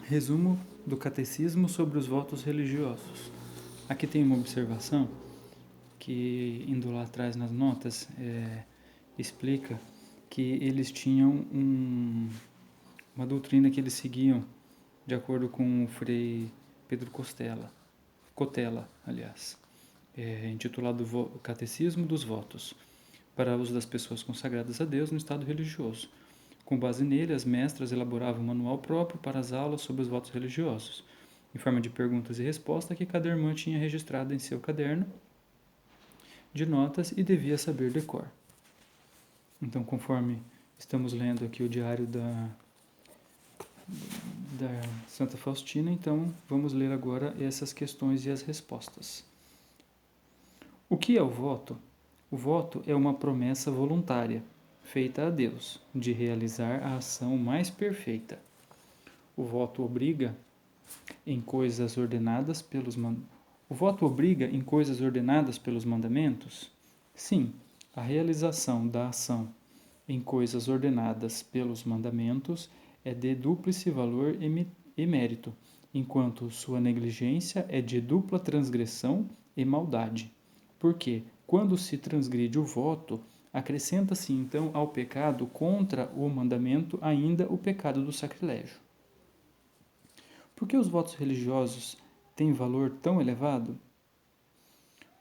Resumo do Catecismo sobre os votos religiosos. Aqui tem uma observação que, indo lá atrás nas notas, explica que eles tinham uma doutrina que eles seguiam de acordo com o Frei Pedro Cotella, aliás, intitulado Catecismo dos Votos, para uso das pessoas consagradas a Deus no estado religioso. Com base nele, as mestras elaboravam um manual próprio para as aulas sobre os votos religiosos, em forma de perguntas e respostas que cada irmã tinha registrado em seu caderno de notas e devia saber de cor. Então, conforme estamos lendo aqui o diário da Santa Faustina, então vamos ler agora essas questões e as respostas. O que é o voto? O voto é uma promessa voluntária, feita a Deus, de realizar a ação mais perfeita. O voto obriga em coisas ordenadas pelos O voto obriga em coisas ordenadas pelos mandamentos? Sim, a realização da ação em coisas ordenadas pelos mandamentos é de dúplice valor e mérito, enquanto sua negligência é de dupla transgressão e maldade. Porque, quando se transgride o voto, acrescenta-se então ao pecado contra o mandamento ainda o pecado do sacrilégio. Por que os votos religiosos têm valor tão elevado?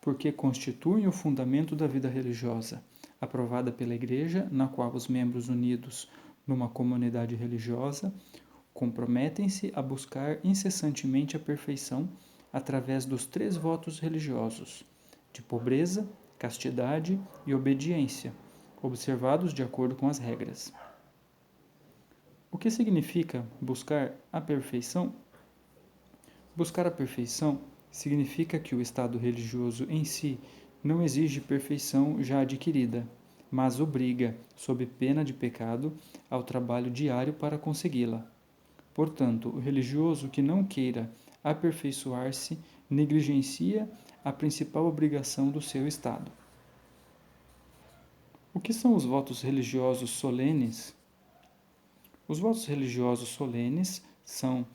Porque constituem o fundamento da vida religiosa, aprovada pela Igreja, na qual os membros unidos numa comunidade religiosa comprometem-se a buscar incessantemente a perfeição através dos 3 votos religiosos, de pobreza, castidade e obediência, observados de acordo com as regras. O que significa buscar a perfeição? Buscar a perfeição significa que o estado religioso em si não exige perfeição já adquirida, mas obriga, sob pena de pecado, ao trabalho diário para consegui-la. Portanto, o religioso que não queira aperfeiçoar-se negligencia a principal obrigação do seu estado. O que são os votos religiosos solenes? Os votos religiosos solenes são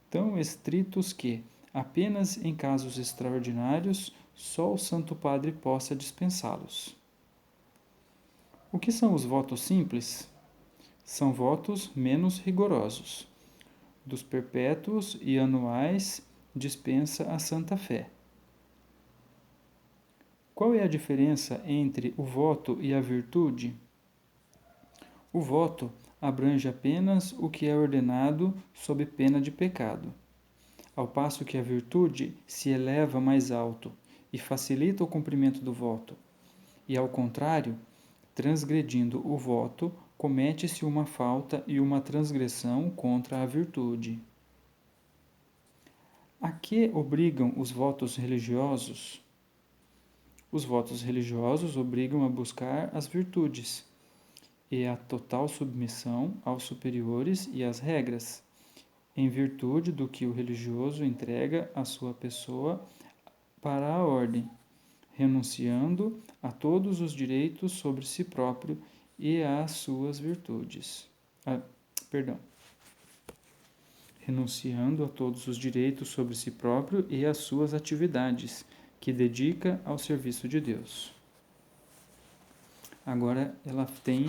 tão estritos que, apenas em casos extraordinários, só o Santo Padre possa dispensá-los. O que são os votos simples? São votos menos rigorosos. Dos perpétuos e anuais dispensa a Santa Fé. Qual é a diferença entre o voto e a virtude? O voto abrange apenas o que é ordenado sob pena de pecado, ao passo que a virtude se eleva mais alto e facilita o cumprimento do voto. E ao contrário, transgredindo o voto, comete-se uma falta e uma transgressão contra a virtude. A que obrigam os votos religiosos? Os votos religiosos obrigam a buscar as virtudes e a total submissão aos superiores e às regras, em virtude do que o religioso entrega a sua pessoa para a ordem, renunciando a todos os direitos sobre si próprio e às suas virtudes. Renunciando a todos os direitos sobre si próprio e às suas atividades, que dedica ao serviço de Deus. Agora ela tem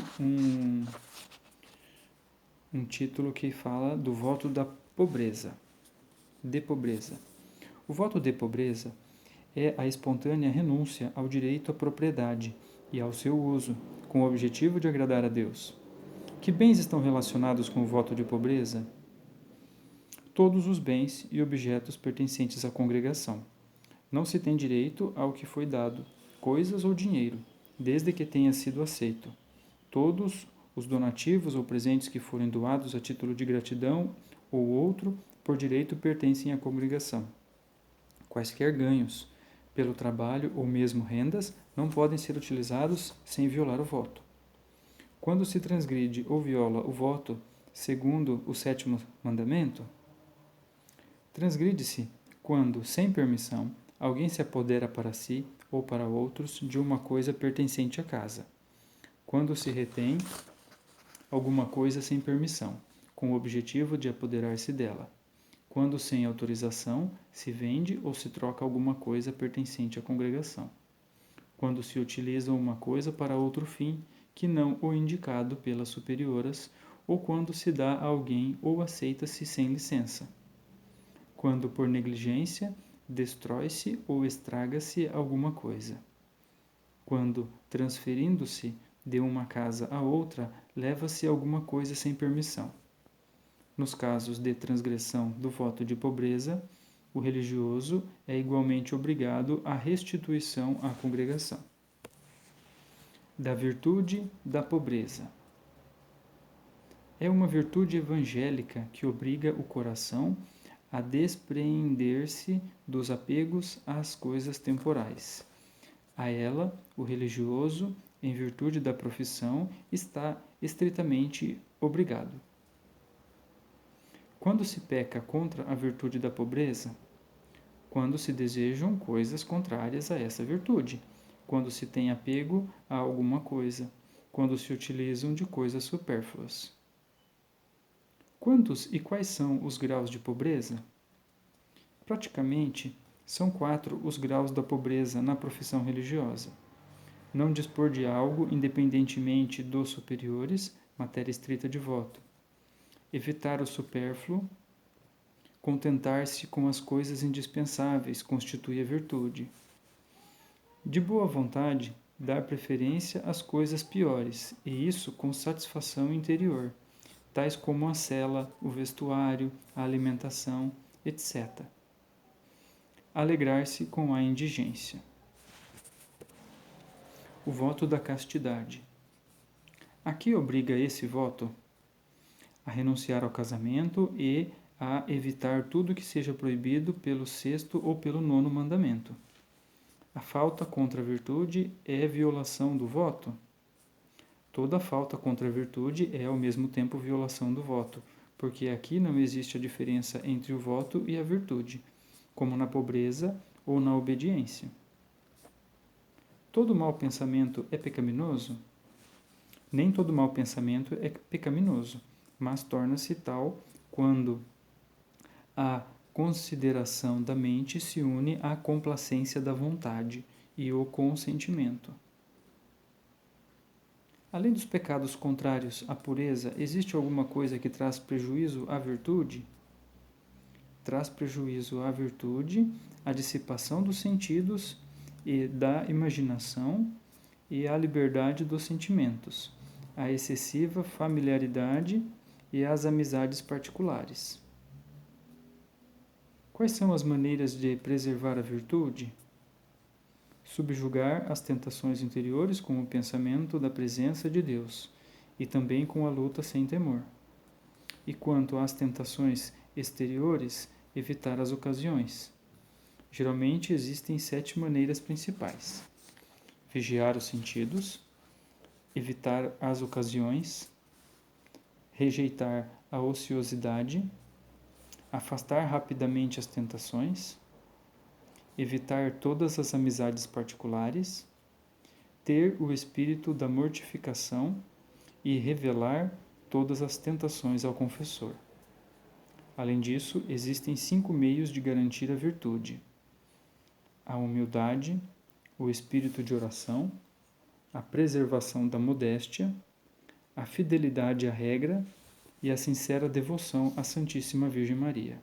um título que fala do voto da pobreza, de pobreza. O voto de pobreza é a espontânea renúncia ao direito à propriedade e ao seu uso, com o objetivo de agradar a Deus. Que bens estão relacionados com o voto de pobreza? Todos os bens e objetos pertencentes à congregação. Não se tem direito ao que foi dado, coisas ou dinheiro, desde que tenha sido aceito. Todos os donativos ou presentes que forem doados a título de gratidão ou outro, por direito pertencem à congregação. Quaisquer ganhos pelo trabalho ou mesmo rendas não podem ser utilizados sem violar o voto. Quando se transgride ou viola o voto, segundo o 7º mandamento, transgride-se quando, sem permissão, alguém se apodera para si ou para outros de uma coisa pertencente à casa. Quando se retém alguma coisa sem permissão, com o objetivo de apoderar-se dela. quando sem autorização se vende ou se troca alguma coisa pertencente à congregação, quando se utiliza uma coisa para outro fim que não o indicado pelas superioras, ou quando se dá a alguém ou aceita-se sem licença, quando por negligência destrói-se ou estraga-se alguma coisa, quando, transferindo-se de uma casa a outra, leva-se alguma coisa sem permissão. Nos casos de transgressão do voto de pobreza, o religioso é igualmente obrigado à restituição à congregação. Da virtude da pobreza. É uma virtude evangélica que obriga o coração a despreender-se dos apegos às coisas temporais. A ela, o religioso, em virtude da profissão, está estritamente obrigado. Quando se peca contra a virtude da pobreza? Quando se desejam coisas contrárias a essa virtude, quando se tem apego a alguma coisa, quando se utilizam de coisas supérfluas. Quantos e quais são os graus de pobreza? Praticamente, são 4 os graus da pobreza na profissão religiosa. Não dispor de algo independentemente dos superiores, matéria estrita de voto. Evitar o supérfluo, contentar-se com as coisas indispensáveis, constitui a virtude. De boa vontade, dar preferência às coisas piores, e isso com satisfação interior, tais como a cela, o vestuário, a alimentação, etc. Alegrar-se com a indigência. O voto da castidade. A que obriga esse voto? A renunciar ao casamento e a evitar tudo que seja proibido pelo 6º ou pelo 9º mandamento. A falta contra a virtude é violação do voto? Toda falta contra a virtude é ao mesmo tempo violação do voto, porque aqui não existe a diferença entre o voto e a virtude, como na pobreza ou na obediência. Todo mau pensamento é pecaminoso? Nem todo mau pensamento é pecaminoso, mas torna-se tal quando a consideração da mente se une à complacência da vontade e o consentimento. Além dos pecados contrários à pureza, existe alguma coisa que traz prejuízo à virtude? Traz prejuízo à virtude a dissipação dos sentidos e da imaginação e a liberdade dos sentimentos, a excessiva familiaridade e as amizades particulares. Quais são as maneiras de preservar a virtude? Subjugar as tentações interiores com o pensamento da presença de Deus e também com a luta sem temor. E quanto às tentações exteriores, evitar as ocasiões. Geralmente existem 7 maneiras principais: vigiar os sentidos, evitar as ocasiões, rejeitar a ociosidade, afastar rapidamente as tentações, evitar todas as amizades particulares, ter o espírito da mortificação e revelar todas as tentações ao confessor. Além disso, existem 5 meios de garantir a virtude: a humildade, o espírito de oração, a preservação da modéstia, a fidelidade à regra e a sincera devoção à Santíssima Virgem Maria.